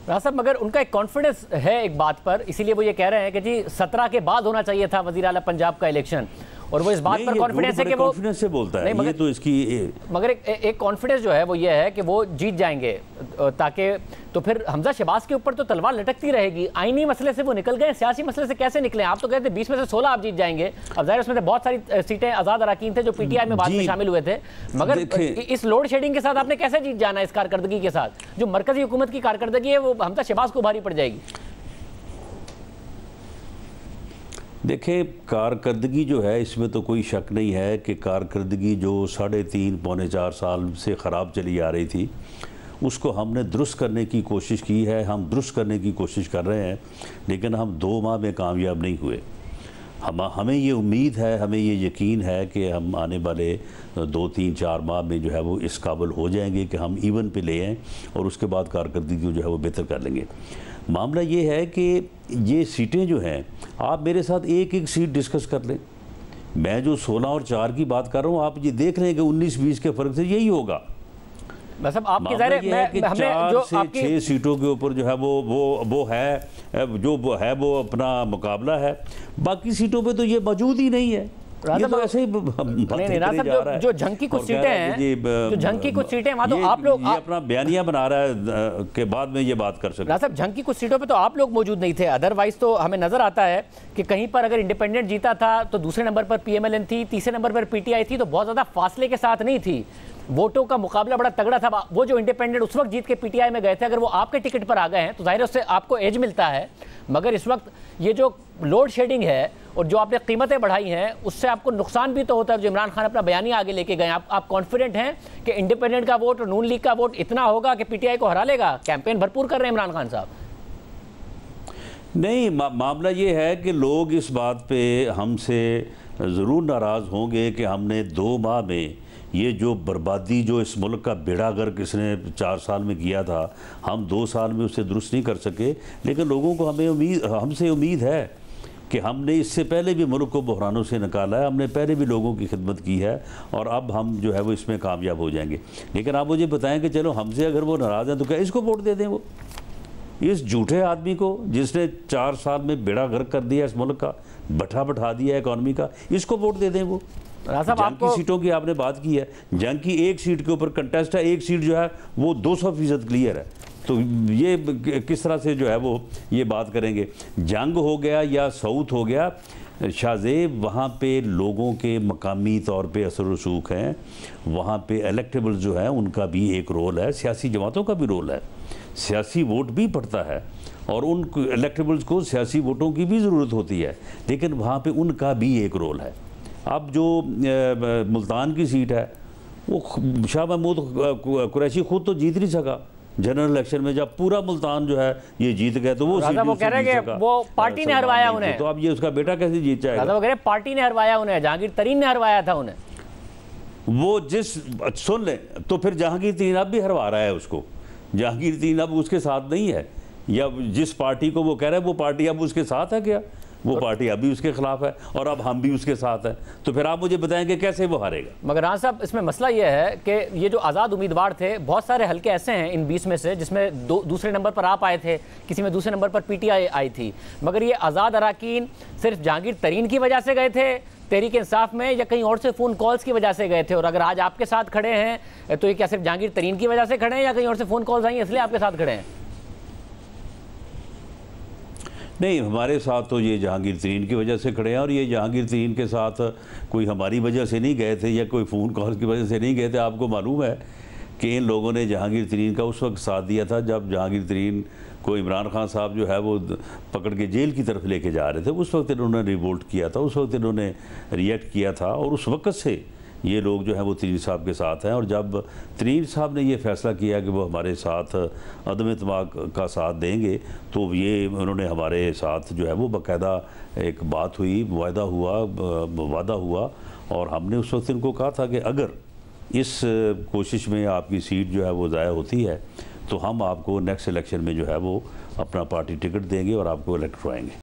राज साहब, मगर उनका एक कॉन्फिडेंस है एक बात पर, इसीलिए वो ये कह रहे हैं कि जी 17 के बाद होना चाहिए था वजीर आला पंजाब का इलेक्शन, और वो इस बात पर कॉन्फिडेंस है कि वो कॉन्फिडेंस से बोलता है। ये तो इसकी मगर एक कॉन्फिडेंस जो है वो ये है कि वो जीत जाएंगे, ताकि तो फिर हमजा शहबाज के ऊपर तो तलवार लटकती रहेगी। आईनी मसले से वो निकल गए, सियासी मसले से कैसे निकले? आप तो कहते 20 में से 16 आप जीत जाएंगे। अब जाहिर उसमें से बहुत सारी सीटें आज़ाद अराकीन थे जो पीटीआई में बाद में शामिल हुए थे, मगर इस लोड शेडिंग के साथ आपने कैसे जीत जाना? इस कारकर्दगी के साथ जो मरकजी हुकूमत की कारकर्दगी है वो हमजा शहबाज को भारी पड़ जाएगी। देखिए, कारकर्दगी जो है इसमें तो कोई शक नहीं है कि कारकर्दगी जो 3.5 पौने 4 साल से ख़राब चली आ रही थी उसको हमने दुरुस्त करने की कोशिश की है। हम दुरुस्त करने की कोशिश कर रहे हैं, लेकिन हम 2 माह में कामयाब नहीं हुए। हमें ये उम्मीद है, हमें ये यकीन है कि हम आने वाले 2, 3, 4 माह में जो है वो इस काबिल हो जाएंगे कि हम इवन पे ले आएँ और उसके बाद कारकर्दगी को जो है वो बेहतर कर लेंगे। मामला ये है कि ये सीटें जो हैं, आप मेरे साथ एक एक सीट डिस्कस कर लें। मैं जो 16 और 4 की बात कर रहा हूँ, आप ये देख रहे हैं कि 19-20 के फ़र्क से यही होगा। मतलब आपकी ज़ाहिर 4 से 6 सीटों के ऊपर जो है वो है वो अपना मुकाबला है। बाकी सीटों पे तो ये मौजूद ही नहीं है। ये तो ऐसे ही जो जंग की कुछ सीटें हैं, जो जंग की कुछ सीटें वहाँ तो आप लोग अपना बयानिया बना रहा है के बाद में ये बात कर सकते। साहब, जंग की कुछ सीटों पे तो आप लोग मौजूद नहीं थे, अदरवाइज तो हमें नजर आता है कि कहीं पर अगर इंडिपेंडेंट जीता था तो दूसरे नंबर पर पीएमएलएन थी, तीसरे नंबर पर पीटीआई थी, तो बहुत ज़्यादा फासले के साथ नहीं थी। वोटों का मुकाबला बड़ा तगड़ा था। वो जो इंडिपेंडेंट उस वक्त जीत के पीटीआई में गए थे, अगर वो आपके टिकट पर आ गए हैं तो जाहिर है उससे आपको एज मिलता है। मगर इस वक्त ये जो लोड शेडिंग है और जो आपने कीमतें बढ़ाई हैं उससे आपको नुकसान भी तो होता है। जो इमरान खान अपना बयानिया आगे लेके गए, आप कॉन्फिडेंट हैं कि इंडिपेंडेंट का वोट और नून लीग का वोट इतना होगा कि पीटीआई को हरा लेगा? कैंपेन भरपूर कर रहे हैं इमरान खान साहब। नहीं, मामला ये है कि लोग इस बात पे हमसे ज़रूर नाराज़ होंगे कि हमने 2 माह में ये जो बर्बादी, जो इस मुल्क का बेड़ा गर्क इसने 4 साल में किया था, हम 2 साल में उसे दुरुस्त नहीं कर सके। लेकिन लोगों को हमसे उम्मीद है कि हमने इससे पहले भी मुल्क को बहरानों से निकाला है, हमने पहले भी लोगों की खिदमत की है और अब हम जो है वो इसमें कामयाब हो जाएंगे। लेकिन आप मुझे बताएं कि चलो हमसे अगर वो नाराज़ हैं तो क्या इसको वोट दे दें? वो इस झूठे आदमी को जिसने 4 साल में बेड़ा गर्क कर दिया इस मुल्क का, बैठा दिया इकॉनमी का, इसको वोट दे दें? वो जंग की सीटों की आपने बात की है, जंग की एक सीट के ऊपर कंटेस्ट है, एक सीट जो है वो 200% क्लियर है। तो ये किस तरह से जो है वो ये बात करेंगे? जंग हो गया या साउथ हो गया, शाहजेब वहाँ पे लोगों के मकामी तौर पे असर रसूख हैं, वहाँ पे इलेक्टेबल्स जो है उनका भी एक रोल है, सियासी जमातों का भी रोल है, सियासी वोट भी पड़ता है और उन इलेक्टेबल्स को सियासी वोटों की भी ज़रूरत होती है, लेकिन वहाँ पे उनका भी एक रोल है। अब जो मुल्तान की सीट है वो शाह महमूद कुरैशी खुद तो जीत नहीं सका जनरल इलेक्शन में। जब पूरा मुल्तान जो है ये जीत गया तो वो सीट वो कह रहे हैं कि वो पार्टी ने हरवाया उन्हें, तो अब ये उसका बेटा कैसे जीत जाएगा? वो कह रहे हैं पार्टी ने हरवाया उन्हें, जहांगीर तरीन ने हरवाया था उन्हें। वो सुन ले तो फिर जहांगीर तरीन अब भी हरवा रहा है उसको। जहांगीर तरीन अब उसके साथ नहीं है, या जिस पार्टी को वो कह रहे हैं वो पार्टी अब उसके साथ है क्या? वो पार्टी अभी उसके खिलाफ है और अब हम भी उसके साथ हैं। तो फिर आप मुझे बताएंगे कैसे वो हारेगा? मगर राना साहब, इसमें मसला ये है कि ये जो आज़ाद उम्मीदवार थे, बहुत सारे हल्के ऐसे हैं इन 20 में से जिसमें दूसरे नंबर पर आप आए थे, किसी में दूसरे नंबर पर पीटीआई आई थी, मगर ये आज़ाद अराकीन सिर्फ जहांगीर तरीन की वजह से गए थे तहरीक इंसाफ में, या कहीं और से फ़ोन कॉल्स की वजह से गए थे? और अगर आज आपके साथ खड़े हैं तो ये क्या सिर्फ जहांगीर तरीन की वजह से खड़े हैं या कहीं और से फ़ोन कॉल्स आई इसलिए आपके साथ खड़े हैं? नहीं, हमारे साथ तो ये जहांगीर तरीन की वजह से खड़े हैं और ये जहांगीर तरीन के साथ कोई हमारी वजह से नहीं गए थे या कोई फ़ोन कॉल की वजह से नहीं गए थे। आपको मालूम है कि इन लोगों ने जहांगीर तरीन का उस वक्त साथ दिया था जब जहांगीर तरीन को इमरान खान साहब जो है वो पकड़ के जेल की तरफ लेके जा रहे थे। उस वक्त इन्होंने रिवोल्ट किया था, उस वक्त इन्होंने रिएक्ट किया था और उस वक्त से ये लोग जो है वो तरीन साहब के साथ हैं। और जब तरीन साहब ने ये फ़ैसला किया कि वो हमारे साथ अदम इत्तेमाद का साथ देंगे तो ये उन्होंने हमारे साथ जो है वो बाकायदा एक बात हुई, वादा हुआ और हमने उस वक्त इनको कहा था कि अगर इस कोशिश में आपकी सीट जो है वो ज़ाया होती है तो हम आपको नेक्स्ट इलेक्शन में जो है वो अपना पार्टी टिकट देंगे और आपको इलेक्ट करवाएंगे।